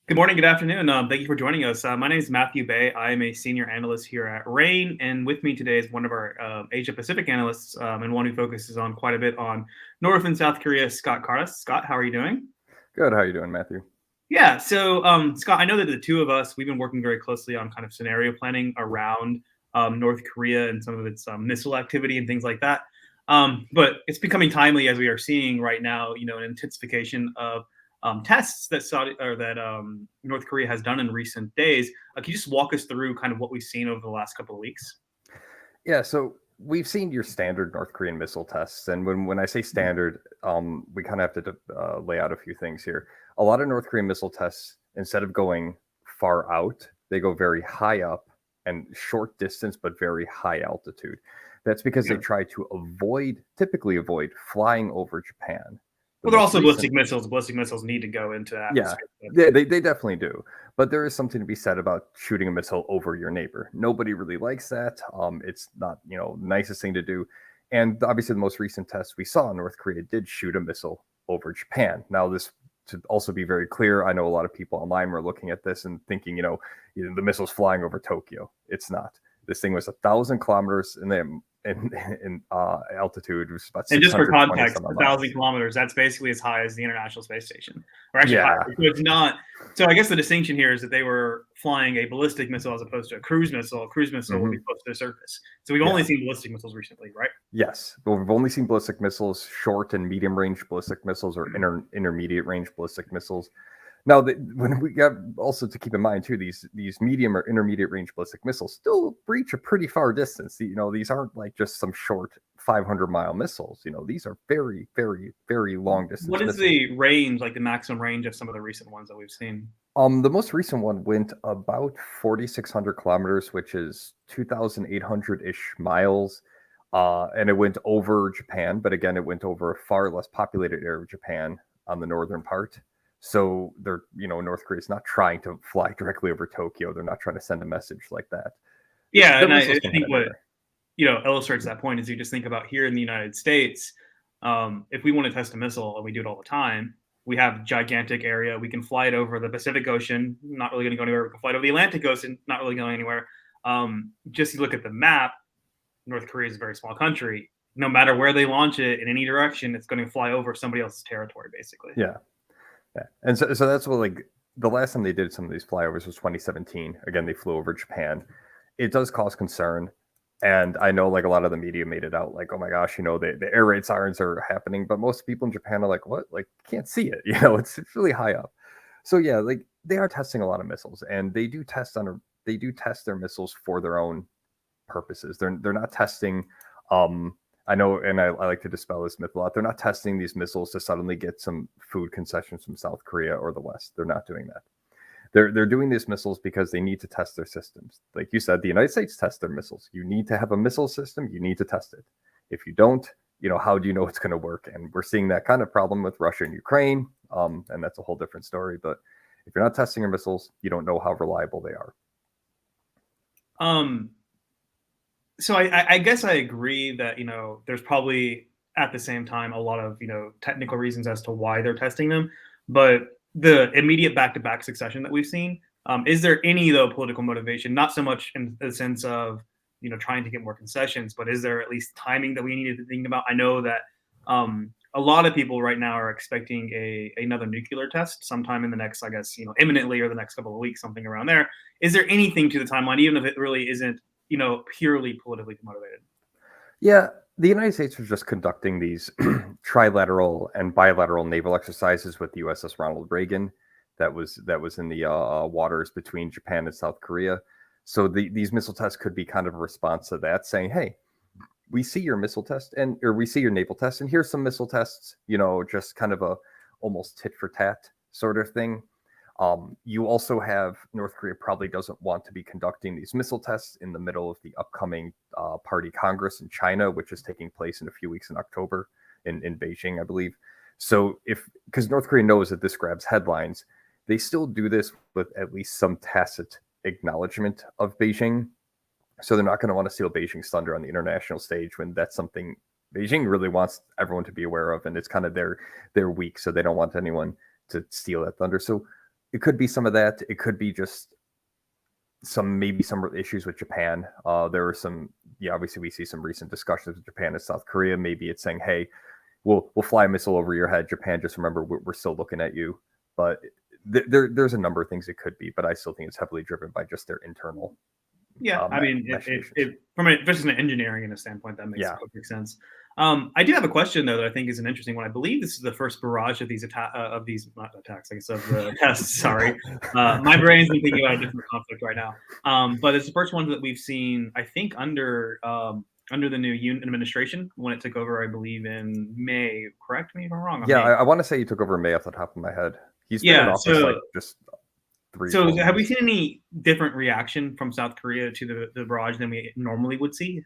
Good morning, good afternoon. Thank you for joining us. My name is Matthew Bay. I am a senior analyst here at RANE, and with me today is one of our Asia Pacific analysts, and one who focuses on quite a bit on North and South Korea, Scott Cartus. Scott, how are you doing? Good. How you doing, Matthew? Yeah, so Scott, I know that the two of us, we've been working very closely on kind of scenario planning around North Korea and some of its missile activity and things like that. But it's becoming timely as we are seeing right now, an intensification of tests that North Korea has done in recent days. Can you just walk us through kind of what we've seen over the last couple of weeks? Yeah, so we've seen your standard North Korean missile tests, and when I say standard, we kind of have to lay out a few things here. A lot of North Korean missile tests, instead of going far out, they go very high up and short distance, but very high altitude. That's because they Yeah. try to typically avoid flying over Japan. The Well, they're most also recent ballistic missiles. Ballistic missiles need to go into the Yeah, atmosphere. they definitely do. But there is something to be said about shooting a missile over your neighbor. Nobody really likes that. It's not, nicest thing to do. And obviously, the most recent test we saw, North Korea did shoot a missile over Japan. Now, this to also be very clear, I know a lot of people online were looking at this and thinking, the missile's flying over Tokyo. It's not. This thing was 1,000 kilometers in altitude, which was about And just for 620 context, some a miles. thousand kilometers, that's basically as high as the International Space Station, or actually higher. Yeah. So it's not. So I guess the distinction here is that they were flying a ballistic missile as opposed to a cruise missile. A cruise missile will be Hmm. close to the surface. So we've only Yeah. seen ballistic missiles recently, right? Yes, but we've only seen ballistic missiles, short and medium range ballistic missiles, or intermediate range ballistic missiles. Now, when we got also to keep in mind too, these medium or intermediate range ballistic missiles still reach a pretty far distance. These aren't like just some short 500-mile missiles. These are very, very, very long What distance is missiles. the range, like the maximum range of some of the recent ones that we've seen? The most recent one went about 4,600 kilometers, which is 2,800 ish miles. And it went over Japan, but again, it went over a far less populated area of Japan on the northern part. So North Korea is not trying to fly directly over Tokyo. They're not trying to send a message like that. Yeah, Their and I missiles can hit think what anywhere. illustrates that point is you just think about here in the United States, if we want to test a missile and we do it all the time, we have gigantic area. We can fly it over the Pacific Ocean, not really going to go anywhere. We can fly it over the Atlantic Ocean, not really going anywhere. Just you look at the map, North Korea is a very small country. No matter where they launch it in any direction, it's going to fly over somebody else's territory, basically. Yeah, yeah. And so that's what, like, the last time they did some of these flyovers was 2017. Again, they flew over Japan. It does cause concern. And I know, like, a lot of the media made it out like, oh my gosh, the air raid sirens are happening. But most people in Japan are like, what? Like, can't see it. It's really high up. So yeah, like, they are testing a lot of missiles, and they do test their missiles for their own purposes. They're not testing. I know, and I like to dispel this myth a lot. They're not testing these missiles to suddenly get some food concessions from South Korea or the West. They're not doing that. They're doing these missiles because they need to test their systems. Like you said, the United States tests their missiles. You need to have a missile system. You need to test it. If you don't, how do you know it's going to work? And we're seeing that kind of problem with Russia and Ukraine, and that's a whole different story. But if you're not testing your missiles, you don't know how reliable they are. Um, so I guess I agree that there's probably at the same time a lot of technical reasons as to why they're testing them, but the immediate back-to-back succession that we've seen, is there any though political motivation? Not so much in the sense of trying to get more concessions, but is there at least timing that we needed to think about? I know that a lot of people right now are expecting another nuclear test sometime in the next, I guess, imminently or the next couple of weeks, something around there. Is there anything to the timeline, even if it really isn't purely politically motivated? Yeah, the United States was just conducting these trilateral and bilateral naval exercises with the USS Ronald Reagan. That was in the waters between Japan and South Korea. So these missile tests could be kind of a response to that, saying, "Hey, we see your missile test or we see your naval test, and here's some missile tests." Just kind of a almost tit for tat sort of thing. You also have North Korea probably doesn't want to be conducting these missile tests in the middle of the upcoming Party Congress in China, which is taking place in a few weeks in October in Beijing, I believe. So because North Korea knows that this grabs headlines, they still do this with at least some tacit acknowledgement of Beijing. So they're not going to want to steal Beijing's thunder on the international stage when that's something Beijing really wants everyone to be aware of, and it's kind of their week, so they don't want anyone to steal that thunder. So it could be some of that. It could be just maybe some issues with Japan. There were some, obviously we see some recent discussions with Japan and South Korea. Maybe it's saying, hey, we'll fly a missile over your head, Japan. Just remember, we're still looking at you. But there's a number of things it could be, but I still think it's heavily driven by just their internal. Yeah, I mean, from just an engineering and a standpoint, that makes perfect sense. I do have a question though that I think is an interesting one. I believe this is the first barrage of these not attacks, I guess, of the tests. Sorry, my brain's been thinking about a different conflict right now. But it's the first one that we've seen, I think, under the new administration when it took over, I believe in May. Correct me if I'm wrong. Yeah, I want to say he took over May off the top of my head. He's been in office like just 3. So have we seen any different reaction from South Korea to the barrage than we normally would see?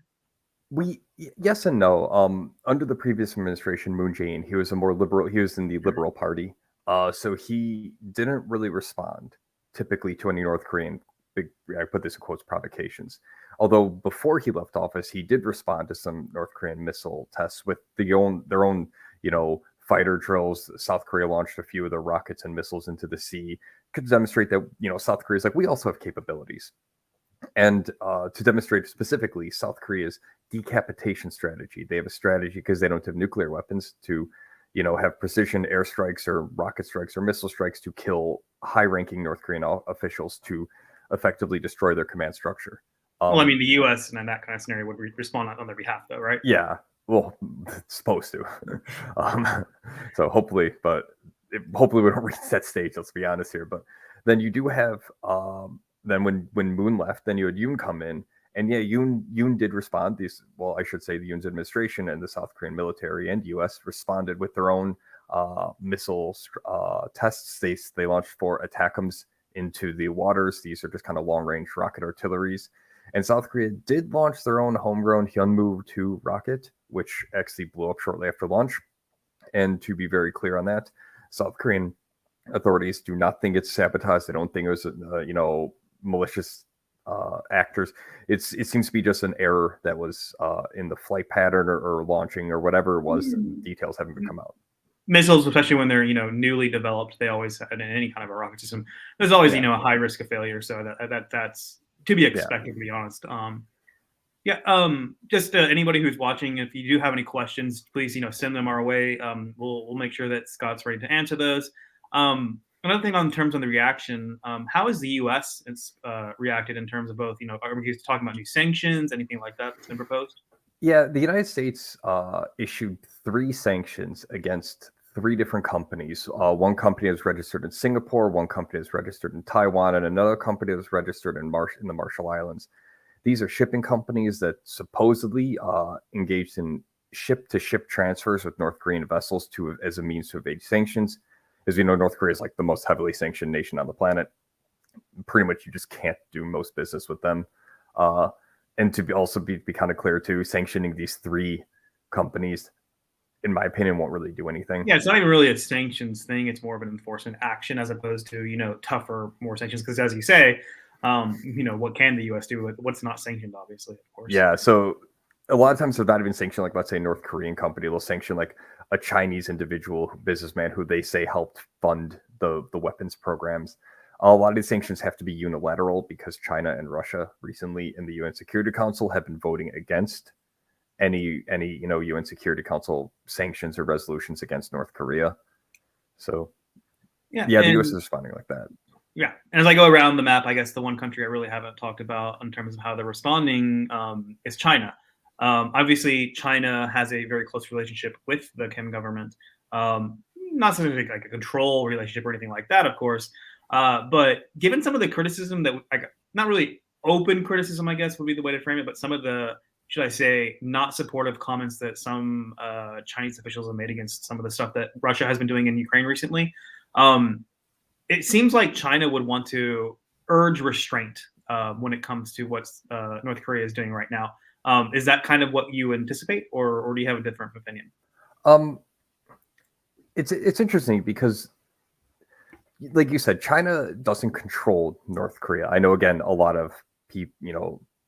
Yes and no. Under the previous administration, Moon Jae-in, he was a more liberal. He was in the Liberal Party, so he didn't really respond typically to any North Korean I put this in quotes, provocations. Although before he left office, he did respond to some North Korean missile tests with their own fighter drills. South Korea launched a few of their rockets and missiles into the sea. Could demonstrate that South Korea is like, we also have capabilities. And to demonstrate specifically South Korea's decapitation strategy, they have a strategy because they don't have nuclear weapons to, have precision airstrikes or rocket strikes or missile strikes to kill high-ranking North Korean officials to effectively destroy their command structure. Well, I mean, the U.S. in that kind of scenario would respond on their behalf, though, right? Yeah, well, it's supposed to. So hopefully, hopefully we don't reach that stage. Let's be honest here. But then you do have then when Moon left, then you had Yoon come in, and yeah, Yoon did respond. I should say the Yoon's administration and the South Korean military and U.S. responded with their own missile tests. They launched 4 ATACMS into the waters. These are just kind of long-range rocket artilleries. And South Korea did launch their own homegrown Hyunmoo-2 rocket, which actually blew up shortly after launch. And to be very clear on that, South Korean authorities do not think it's sabotaged. They don't think it was, malicious actors. It seems to be just an error that was in the flight pattern or launching or whatever it was. Details haven't come out. Missiles, especially when they're newly developed, they always, in any kind of a rocket system, there's always a high risk of failure. So that's to be expected, to be honest. Just anybody who's watching, if you do have any questions, please send them our way. We'll make sure that Scott's ready to answer those. Another thing in terms of the reaction, how has the U.S. reacted in terms of both? Are we talking about new sanctions, anything like that that's been proposed? Yeah, the United States issued 3 sanctions against 3 different companies. One company is registered in Singapore, one company is registered in Taiwan, and another company is registered in the Marshall Islands. These are shipping companies that supposedly engaged in ship-to-ship transfers with North Korean vessels as a means to evade sanctions. As we know, North Korea is like the most heavily sanctioned nation on the planet. Pretty much you just can't do most business with them. And to be kind of clear too, sanctioning these 3 companies, in my opinion, won't really do anything. Yeah, it's not even really a sanctions thing. It's more of an enforcement action as opposed to, tougher, more sanctions. Because as you say, what can the U.S. do with what's not sanctioned, obviously, of course. Yeah, so a lot of times they're not even sanctioned, like, let's say, North Korean company. They'll sanction, like, a Chinese individual, businessman who they say helped fund the weapons programs. A lot of these sanctions have to be unilateral because China and Russia recently in the UN Security Council have been voting against any UN Security Council sanctions or resolutions against North Korea. So the US is responding like that. Yeah, and as I go around the map, I guess the one country I really haven't talked about in terms of how they're responding is China. Obviously, China has a very close relationship with the Kim government. Not something like a control relationship or anything like that, of course. But given some of the criticism that, not really open criticism, I guess would be the way to frame it, but some of the, should I say, not supportive comments that some Chinese officials have made against some of the stuff that Russia has been doing in Ukraine recently, it seems like China would want to urge restraint when it comes to what North Korea is doing right now. Is that kind of what you anticipate, or do you have a different opinion? It's interesting because, like you said, China doesn't control North Korea. I know, again, a lot of people,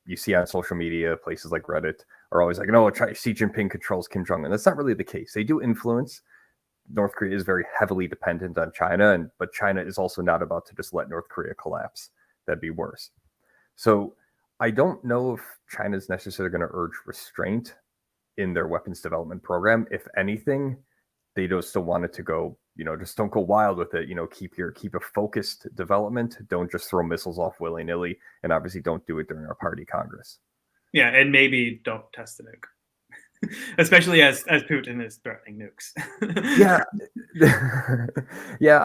you see on social media, places like Reddit are always like, no, Xi Jinping controls Kim Jong-un. That's not really the case. They do influence North Korea is very heavily dependent on China, but China is also not about to just let North Korea collapse. That'd be worse. So I don't know if China's necessarily going to urge restraint in their weapons development program. If anything, they just don't want it to go, just don't go wild with it. Keep a focused development. Don't just throw missiles off willy-nilly, and obviously don't do it during our party Congress. Yeah, and maybe don't test the nuke, especially as Putin is threatening nukes. Yeah, yeah.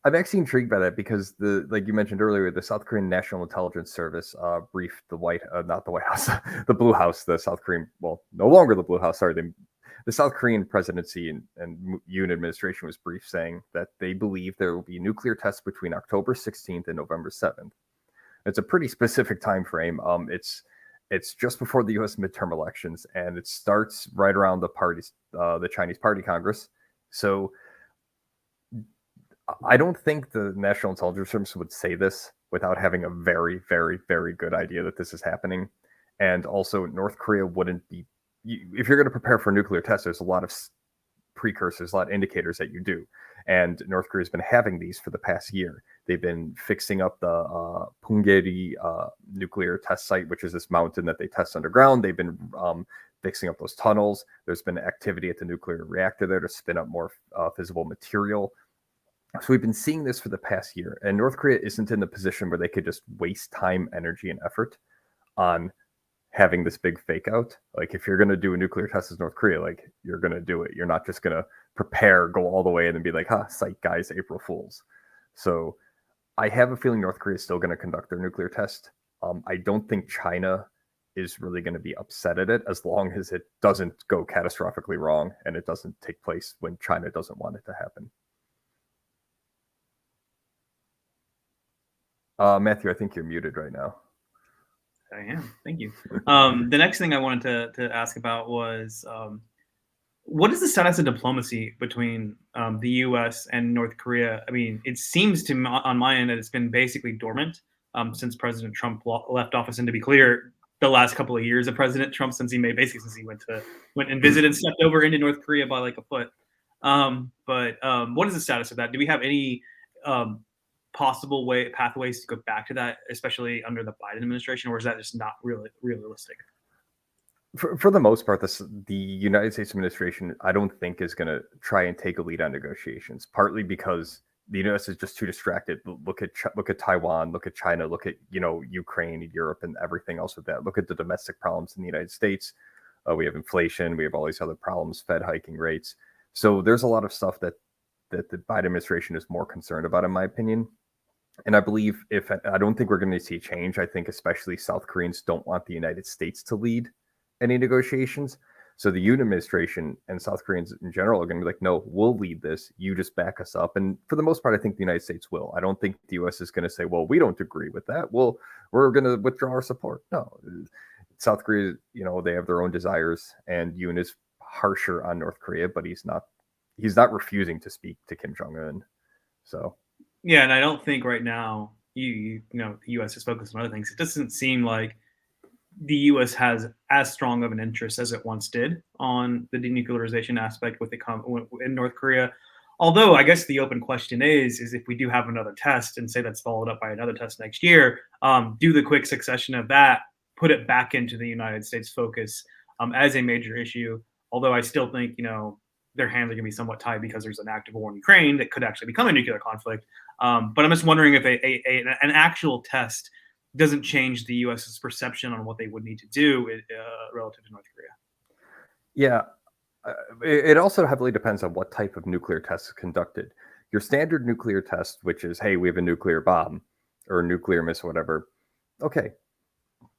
I'm actually intrigued by that because like you mentioned earlier, the South Korean National Intelligence Service briefed not the White House, the Blue House, the South Korean, well, no longer the Blue House. Sorry, the South Korean presidency and Yoon administration was briefed saying that they believe there will be nuclear tests between October 16th and November 7th. It's a pretty specific time frame. It's just before the U.S. midterm elections, and it starts right around the Chinese Party Congress. So I don't think the National Intelligence Service would say this without having a very, very, very good idea that this is happening. And also, North Korea wouldn't be, if you're going to prepare for a nuclear test, there's a lot of precursors, a lot of indicators that you do. And North Korea's been having these for the past year. They've been fixing up the Punggye-ri nuclear test site, which is this mountain that they test underground. They've been fixing up those tunnels. There's been activity at the nuclear reactor there to spin up more fissile material. So we've been seeing this for the past year, and North Korea isn't in the position where they could just waste time, energy, and effort on having this big fake out. Like, if you're going to do a nuclear test as North Korea, like, you're going to do it. You're not just going to prepare, go all the way, and then be like, psych, guys, April Fools. So I have a feeling North Korea is still going to conduct their nuclear test. I don't think China is really going to be upset at it as long as it doesn't go catastrophically wrong and it doesn't take place when China doesn't want it to happen. Matthew, I think you're muted right now. I am. Thank you. The next thing I wanted to ask about was what is the status of diplomacy between the U.S. and North Korea? I mean, it seems to on my end that it's been basically dormant since President Trump left office. And to be clear, the last couple of years of President Trump, since he went and visited and stepped over into North Korea by like a foot. But what is the status of that? Do we have any possible pathways to go back to that, especially under the Biden administration, or is that just not really realistic? For the most part, the United States administration, I don't think, is going to try and take a lead on negotiations, partly because the U.S. is just too distracted. Look at Taiwan, look at China, look at Ukraine, Europe, and everything else with that. Look at the domestic problems in the United States. We have inflation, we have all these other problems, Fed hiking rates. So there's a lot of stuff that the Biden administration is more concerned about, in my opinion. And I believe I don't think we're going to see a change. I think especially South Koreans don't want the United States to lead any negotiations. So the Yoon administration and South Koreans in general are going to be like, no, we'll lead this. You just back us up. And for the most part, I think the United States will. I don't think the U.S. is going to say, well, we don't agree with that. Well, we're going to withdraw our support. No, South Korea, they have their own desires, and Yoon is harsher on North Korea, but he's not refusing to speak to Kim Jong-un. So. Yeah, and I don't think right now, the U.S. is focused on other things. It doesn't seem like the U.S. has as strong of an interest as it once did on the denuclearization aspect in North Korea. Although I guess the open question is if we do have another test and say that's followed up by another test next year, do the quick succession of that put it back into the United States focus as a major issue? Although I still think, their hands are going to be somewhat tied because there's an active war in Ukraine that could actually become a nuclear conflict. But I'm just wondering if an actual test doesn't change the U.S.'s perception on what they would need to do relative to North Korea. Yeah, it also heavily depends on what type of nuclear test is conducted. Your standard nuclear test, which is, hey, we have a nuclear bomb or a nuclear missile, whatever. Okay.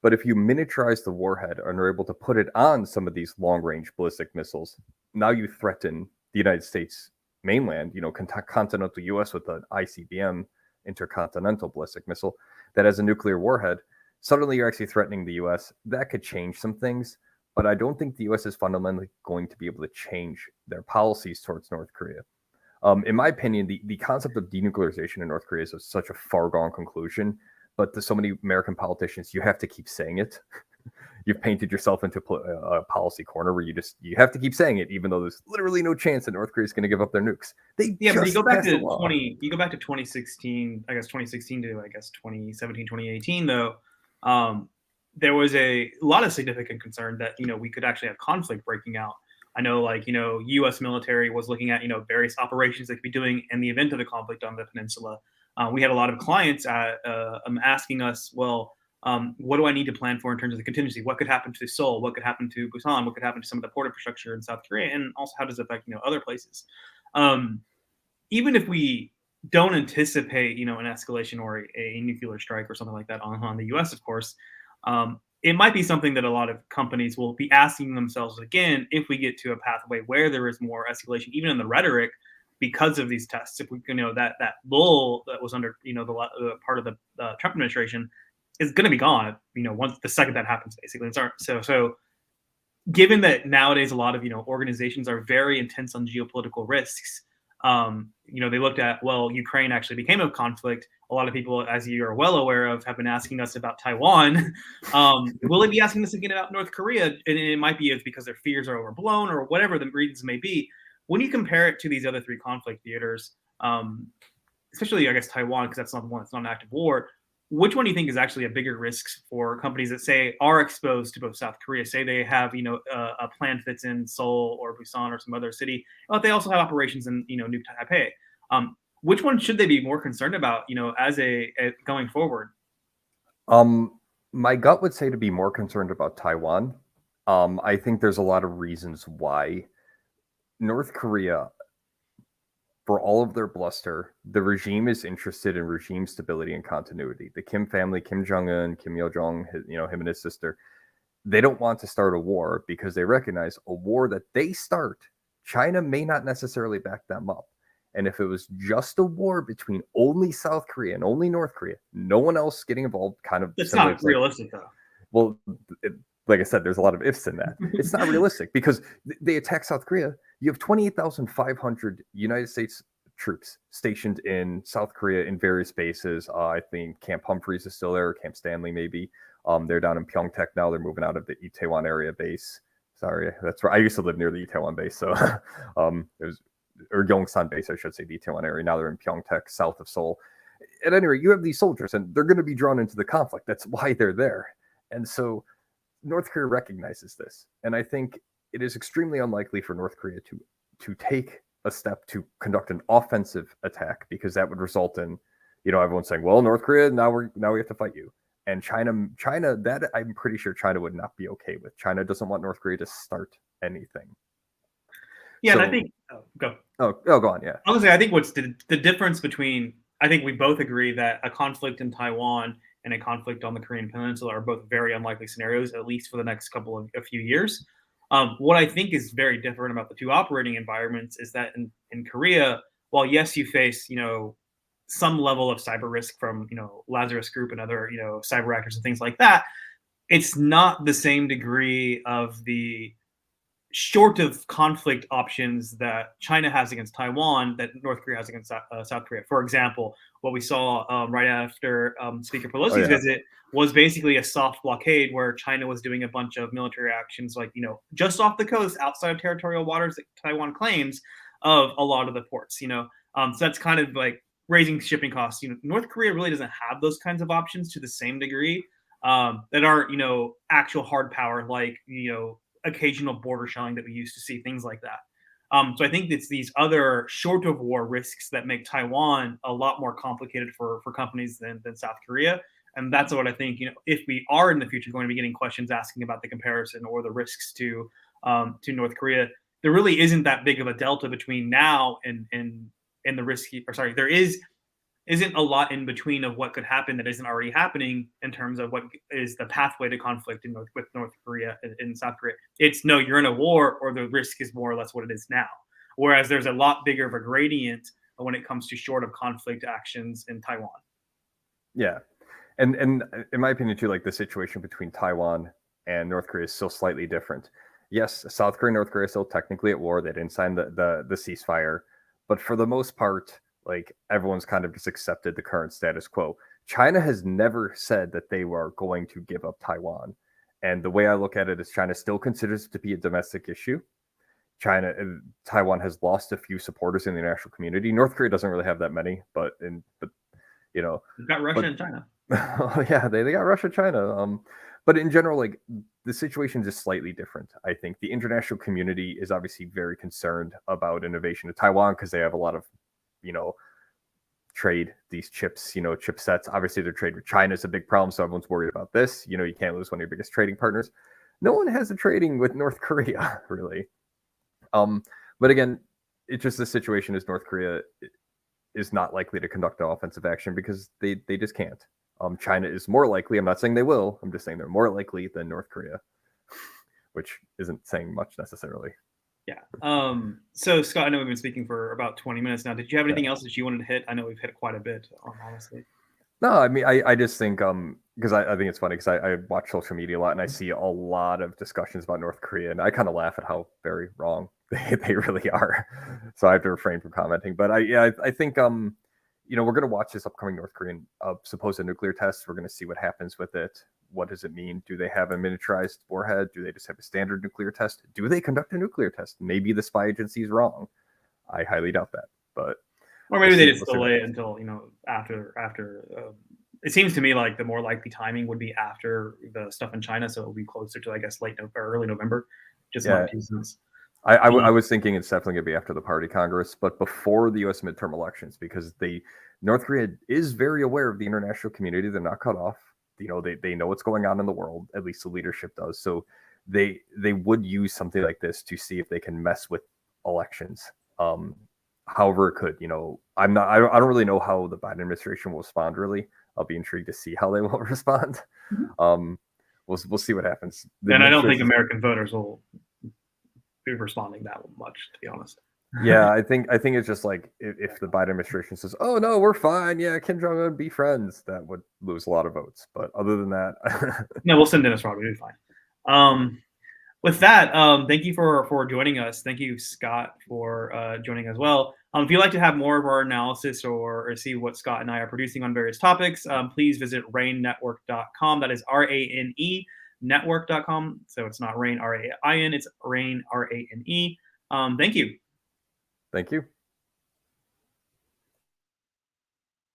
But if you miniaturize the warhead and are able to put it on some of these long-range ballistic missiles, now you threaten the United States mainland, continental U.S. with an ICBM, intercontinental ballistic missile, that has a nuclear warhead. Suddenly you're actually threatening the U.S. That could change some things, but I don't think the U.S. is fundamentally going to be able to change their policies towards North Korea. In my opinion, the concept of denuclearization in North Korea is such a far-gone conclusion, but to so many American politicians, you have to keep saying it you've painted yourself into a policy corner where you have to keep saying it, even though there's literally no chance that North Korea is going to give up their nukes. They Yeah, but just passed a law. you go back to 2016, I guess 2016 to 2017, 2018 though. There was a lot of significant concern that we could actually have conflict breaking out. I know, U.S. military was looking at various operations they could be doing in the event of a conflict on the peninsula. We had a lot of clients asking us, well, what do I need to plan for in terms of the contingency? What could happen to Seoul? What could happen to Busan? What could happen to some of the port infrastructure in South Korea? And also, how does it affect other places? Um, Even if we don't anticipate, an escalation or a nuclear strike or something like that on the U.S., of course, it might be something that a lot of companies will be asking themselves again if we get to a pathway where there is more escalation, even in the rhetoric, because of these tests. If we, that lull that was under, the part of the Trump administration is going to be gone, once the second that happens, basically. So given that nowadays a lot of organizations are very intense on geopolitical risks, they looked at, well, Ukraine actually became a conflict. A lot of people, as you are well aware of, have been asking us about Taiwan. Will they be asking us again about North Korea? And it might be it's because their fears are overblown or whatever the reasons may be. When you compare it to these other three conflict theaters, especially I guess Taiwan, because that's not the one that's not an active war. Which one do you think is actually a bigger risk for companies that say are exposed to both South Korea? Say they have a plant that's in Seoul or Busan or some other city, but they also have operations in New Taipei. Which one should they be more concerned about? As a going forward. My gut would say to be more concerned about Taiwan. I think there's a lot of reasons why. North Korea, for all of their bluster, the regime is interested in regime stability and continuity. The Kim family, Kim Jong-un, Kim Yo-jong, him and his sister, they don't want to start a war because they recognize a war that they start, China may not necessarily back them up. And if it was just a war between only South Korea and only North Korea, no one else getting involved, kind of It's not realistic, though. Well, like I said, there's a lot of ifs in that. It's not realistic because they attack South Korea. You have 28,500 United States troops stationed in South Korea in various bases. I think Camp Humphreys is still there, Camp Stanley maybe. They're down in Pyeongtaek now. They're moving out of the Itaewon area base. Sorry, that's where I used to live, near the Itaewon base. So it was, or Yongsan base, I should say, the Itaewon area. Now they're in Pyeongtaek, south of Seoul. At any rate, you have these soldiers, and they're going to be drawn into the conflict. That's why they're there. And so North Korea recognizes this. And I think it is extremely unlikely for North Korea to take a step to conduct an offensive attack, because that would result in, everyone saying, well, North Korea, now we have to fight you. And China, that I'm pretty sure China would not be okay with. China doesn't want North Korea to start anything. Yeah, so, and I think go. Oh, go on. Yeah. Honestly, I think what's the difference between, I think we both agree that a conflict in Taiwan and a conflict on the Korean Peninsula are both very unlikely scenarios, at least for the next a few years. What I think is very different about the two operating environments is that in Korea, while yes, you face some level of cyber risk from Lazarus Group and other cyber actors and things like that, it's not the same degree of the short of conflict options that China has against Taiwan that North Korea has against South Korea. For example, what we saw right after Speaker Pelosi's visit was basically a soft blockade where China was doing a bunch of military actions, just off the coast, outside of territorial waters that Taiwan claims, of a lot of the ports. So that's kind of like raising shipping costs. North Korea really doesn't have those kinds of options to the same degree that aren't actual hard power, like occasional border shelling that we used to see, things like that. So I think it's these other short of war risks that make Taiwan a lot more complicated for companies than South Korea. And that's what I think, if we are in the future going to be getting questions asking about the comparison or the risks to North Korea, there really isn't that big of a delta between now and the risky, or sorry, there isn't a lot in between of what could happen that isn't already happening in terms of what is the pathway to conflict with North Korea and South Korea. It's no, you're in a war, or the risk is more or less what it is now. Whereas there's a lot bigger of a gradient when it comes to short of conflict actions in Taiwan. Yeah. And in my opinion, too, like the situation between Taiwan and North Korea is still slightly different. Yes, South Korea and North Korea are still technically at war. They didn't sign the ceasefire. But for the most part, like, everyone's kind of just accepted the current status quo. China has never said that they were going to give up Taiwan. And the way I look at it is China still considers it to be a domestic issue. Taiwan has lost a few supporters in the international community. North Korea doesn't really have that many, but you know, We've got Russia and China. yeah, they got Russia, China. But in general, like the situation is just slightly different. I think the international community is obviously very concerned about innovation in Taiwan because they have a lot of, trade these chips, chipsets. Obviously, their trade with China is a big problem, so everyone's worried about this. You can't lose one of your biggest trading partners. No one has a trading with North Korea, really. But again, it's just the situation is North Korea is not likely to conduct an offensive action because they just can't. China is more likely. I'm not saying they will. I'm just saying they're more likely than North Korea, which isn't saying much necessarily. Yeah. So Scott, I know we've been speaking for about 20 minutes now. Did you have anything else that you wanted to hit? I know we've hit quite a bit, honestly. No, I mean, I just think because I think it's funny because I watch social media a lot and I see a lot of discussions about North Korea and I kind of laugh at how very wrong they really are. So I have to refrain from commenting. But I think we're going to watch this upcoming North Korean supposed nuclear test. We're going to see what happens with it. What does it mean? Do they have a miniaturized warhead? Do they just have a standard nuclear test? Do they conduct a nuclear test? Maybe the spy agency is wrong. I highly doubt that, but or maybe they just delay it until after. It seems to me like the more likely timing would be after the stuff in China, so it'll be closer to, I guess, late or early November. Just my 2 cents. I was thinking it's definitely going to be after the Party Congress, but before the U.S. midterm elections, because North Korea is very aware of the international community. They're not cut off. They know what's going on in the world. At least the leadership does. So they would use something like this to see if they can mess with elections. However, it could. I don't really know how the Biden administration will respond. Really, I'll be intrigued to see how they will respond. Mm-hmm. We'll see what happens. And I don't think American voters will be responding that much, to be honest. Yeah, I think it's just like if the Biden administration says, "Oh no, we're fine. Yeah, Kim Jong Un, be friends," that would lose a lot of votes. But other than that, no, we'll send Dennis Rodman. We'll be fine. With that, thank you for joining us. Thank you, Scott, for joining as well. If you'd like to have more of our analysis or see what Scott and I are producing on various topics, please visit ranenetwork.com. That is RANE network.com. So it's not RANE, RAIN, it's RANE, RANE. Thank you. Thank you.